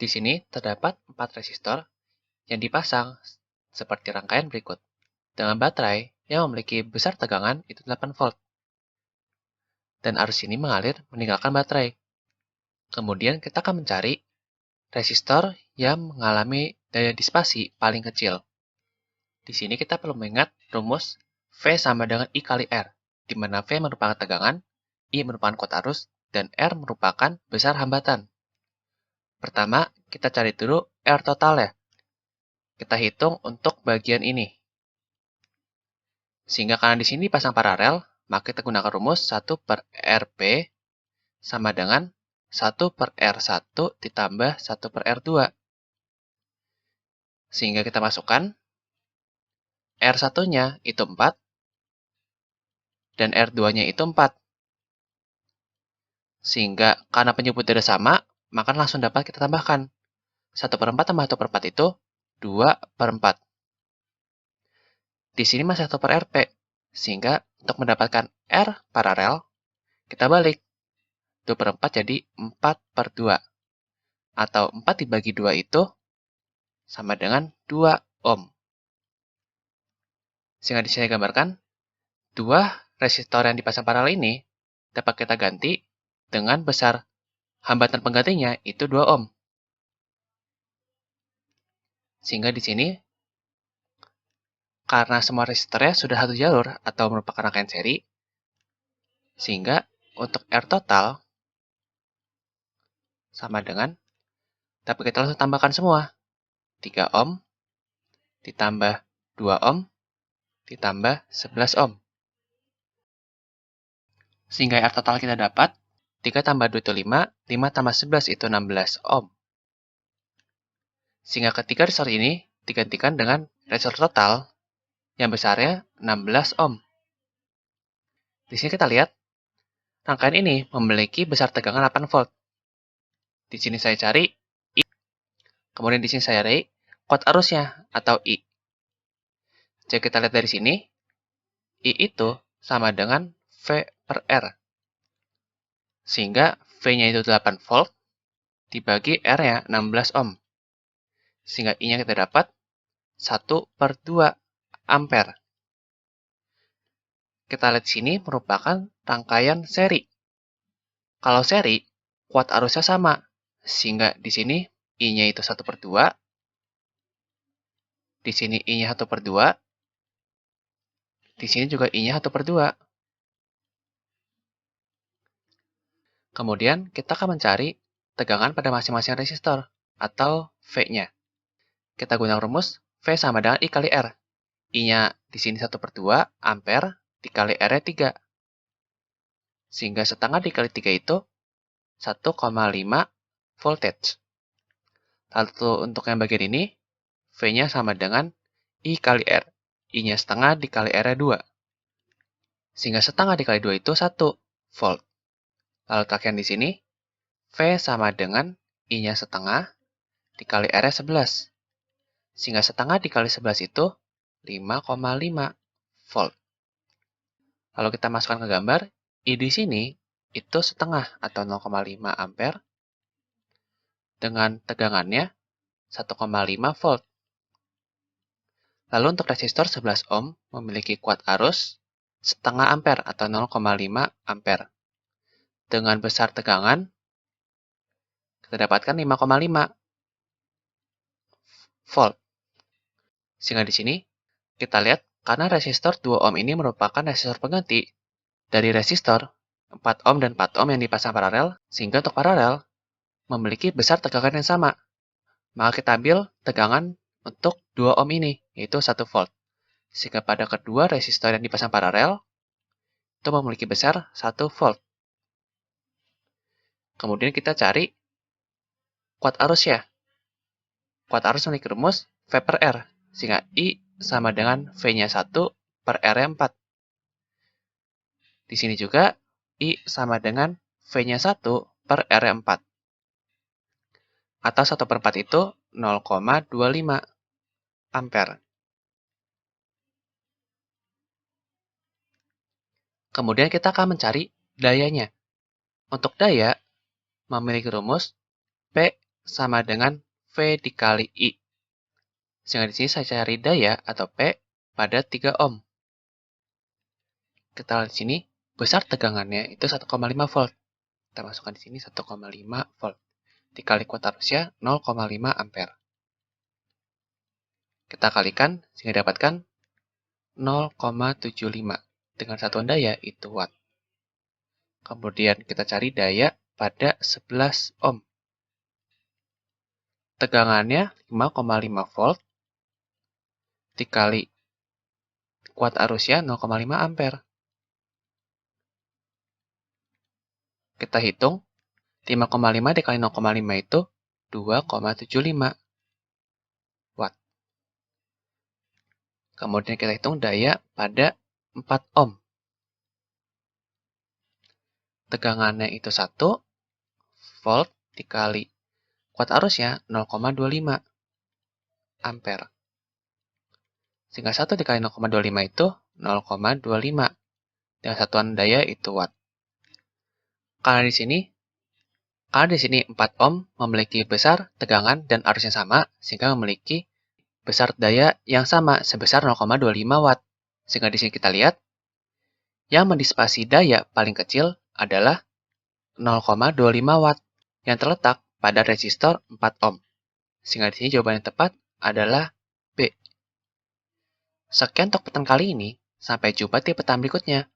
Di sini terdapat 4 resistor yang dipasang seperti rangkaian berikut, dengan baterai yang memiliki besar tegangan itu 8 volt, dan arus ini mengalir meninggalkan baterai. Kemudian kita akan mencari resistor yang mengalami daya disipasi paling kecil. Di sini kita perlu mengingat rumus V sama dengan I kali R, di mana V merupakan tegangan, I merupakan kuat arus, dan R merupakan besar hambatan. Pertama, kita cari dulu R total ya. Kita hitung untuk bagian ini. Sehingga karena di sini dipasang paralel, maka kita gunakan rumus 1 per RP sama dengan 1 per R1 ditambah 1 per R2. Sehingga kita masukkan R1-nya itu 4, dan R2-nya itu 4. Sehingga karena penyebutnya sama, maka langsung dapat kita tambahkan. 1 per 4 tambah 1 per 4 itu 2 per 4. Di sini masih 1 per RP. Sehingga untuk mendapatkan R paralel, kita balik. 2 per 4 jadi 4 per 2. Atau 4 dibagi 2 itu sama dengan 2 ohm. Sehingga di sini gambarkan, 2 resistor yang dipasang paralel ini dapat kita ganti dengan besar hambatan penggantinya itu 2 ohm. Sehingga di sini, karena semua resistornya sudah satu jalur atau merupakan rangkaian seri, sehingga untuk R total sama dengan, tapi kita langsung tambahkan semua. 3 ohm ditambah 2 ohm ditambah 11 ohm. Sehingga R total kita dapat 3 tambah 2 itu 5, 5 tambah 11 itu 16 ohm. Sehingga ketiga resistor ini digantikan dengan resistor total yang besarnya 16 ohm. Di sini kita lihat, rangkaian ini memiliki besar tegangan 8 volt. Di sini saya cari I. Kemudian di sini saya cari kuat arusnya atau I. Jadi kita lihat dari sini, I itu sama dengan V per R. Sehingga V-nya itu 8 volt dibagi R-nya 16 ohm. Sehingga I-nya kita dapat 1 per 2 ampere. Kita lihat di sini merupakan rangkaian seri. Kalau seri, kuat arusnya sama. Sehingga di sini I-nya itu 1 per 2. Di sini I-nya 1 per 2. Di sini juga I-nya 1 per 2. Kemudian kita akan mencari tegangan pada masing-masing resistor atau V-nya. Kita gunakan rumus V sama dengan I kali R. I-nya di sini 1 per 2 ampere dikali R-nya 3. Sehingga setengah dikali 3 itu 1,5 voltage. Lalu untuk yang bagian ini, V-nya sama dengan I kali R. I-nya setengah dikali R-nya 2. Sehingga setengah dikali 2 itu 1 volt. Lalu terakhir di sini, V sama dengan I-nya setengah dikali R-nya 11. Sehingga setengah dikali 11 itu 5,5 volt. Lalu kita masukkan ke gambar, I di sini itu setengah atau 0,5 ampere dengan tegangannya 1,5 volt. Lalu untuk resistor 11 ohm memiliki kuat arus setengah ampere atau 0,5 ampere. Dengan besar tegangan, kita dapatkan 5,5 volt. Sehingga di sini, kita lihat, karena resistor 2 ohm ini merupakan resistor pengganti dari resistor 4 ohm dan 4 ohm yang dipasang paralel, sehingga untuk paralel memiliki besar tegangan yang sama. Maka kita ambil tegangan untuk 2 ohm ini, yaitu 1 volt. Sehingga pada kedua resistor yang dipasang paralel, itu memiliki besar 1 volt. Kemudian kita cari kuat arusnya. Kuat arus memiliki rumus V per R, sehingga I sama dengan V-nya 1 per R-nya 4. Di sini juga, I sama dengan V-nya 1 per R-nya 4. Atau 1 per 4 itu 0,25 ampere. Kemudian kita akan mencari dayanya. Untuk daya, memiliki rumus P sama dengan V dikali I. Sehingga di sini saya cari daya atau P pada 3 ohm. Kita lihat di sini, besar tegangannya itu 1,5 volt. Kita masukkan di sini 1,5 volt. Dikali kuat arusnya 0,5 ampere. Kita kalikan sehingga dapatkan 0,75. Dengan satuan daya itu watt. Kemudian kita cari daya pada 11 ohm. Tegangannya 5,5 volt dikali kuat arusnya 0,5 ampere. Kita hitung, 5,5 dikali 0,5 itu 2,75 watt. Kemudian kita hitung daya pada 4 ohm. Tegangannya itu 1 volt dikali kuat arusnya 0,25 ampere. Sehingga 1 dikali 0,25 itu 0,25. Dengan satuan daya itu watt. Karena di sini 4 ohm memiliki besar tegangan dan arus yang sama, sehingga memiliki besar daya yang sama sebesar 0,25 watt. Sehingga di sini kita lihat, yang mendisipasi daya paling kecil adalah 0,25 watt yang terletak pada resistor 4 ohm. Sehingga di sini jawaban yang tepat adalah B. Sekian untuk petan kali ini, sampai jumpa di petan berikutnya.